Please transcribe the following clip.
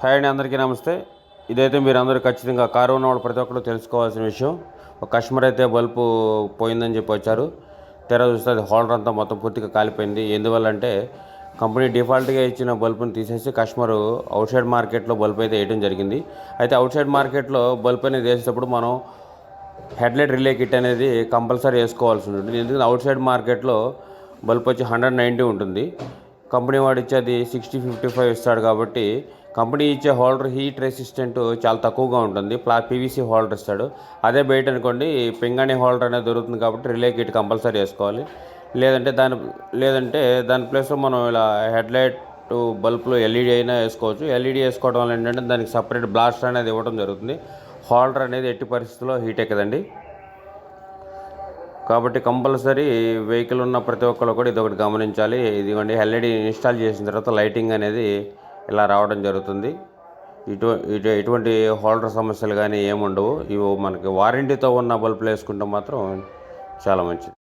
Hi అండి, అందరికీ నమస్తే. ఇదైతే మీరు అందరూ ఖచ్చితంగా కారు ఉన్నవాళ్ళు ప్రతి ఒక్కరు తెలుసుకోవాల్సిన విషయం. ఒక కస్టమర్ అయితే బల్బు పోయిందని చెప్పి వచ్చారు. తెర చూస్తే అది హోల్డర్ అంతా మొత్తం పూర్తిగా కాలిపోయింది. ఎందువల్లంటే కంపెనీ డిఫాల్ట్గా ఇచ్చిన బల్బుని తీసేసి కస్టమరు అవుట్ సైడ్ మార్కెట్లో బల్బ్ అయితే వేయడం జరిగింది. అయితే అవుట్ సైడ్ మార్కెట్లో బల్బ్ అనేది వేసేటప్పుడు మనం హెడ్లైట్ రిలే కిట్ అనేది కంపల్సరీ వేసుకోవాల్సి ఉంటుంది. ఎందుకంటే అవుట్ సైడ్ మార్కెట్లో బల్బ్ వచ్చి 190 ఉంటుంది. కంపెనీ వాడు ఇచ్చేది 60-55 ఇస్తాడు. కాబట్టి కంపెనీ ఇచ్చే హోల్డర్ హీట్ రెసిస్టెంట్ చాలా తక్కువగా ఉంటుంది. పీవీసీ హోల్డర్ ఇస్తాడు. అదే బయట అనుకోండి పింగాణి హోల్డర్ అనేది దొరుకుతుంది. కాబట్టి రిలే కిట్ కంపల్సరీ వేసుకోవాలి. లేదంటే దాని ప్లేస్లో మనం ఇలా హెడ్లైట్ బల్బులు ఎల్ఈడి అయినా వేసుకోవచ్చు. ఎల్ఈడి వేసుకోవడం వల్ల ఏంటంటే దానికి సపరేట్ బ్లాస్టర్ అనేది ఇవ్వడం జరుగుతుంది. హోల్డర్ అనేది ఎట్టి పరిస్థితుల్లో హీట్ ఎక్కదండి. కాబట్టి కంపల్సరీ వెహికల్ ఉన్న ప్రతి ఒక్కరు కూడా ఇదొకటి గమనించాలి. ఇదిగోండి ఎల్ఈడి ఇన్స్టాల్ చేసిన తర్వాత లైటింగ్ అనేది ఇలా రావడం జరుగుతుంది. ఇటువంటి హోల్డర్ సమస్యలు కానీ ఏముండవు. ఇవి మనకి వారంటీతో ఉన్న బల్బులు వేసుకుంటే మాత్రం చాలా మంచిది.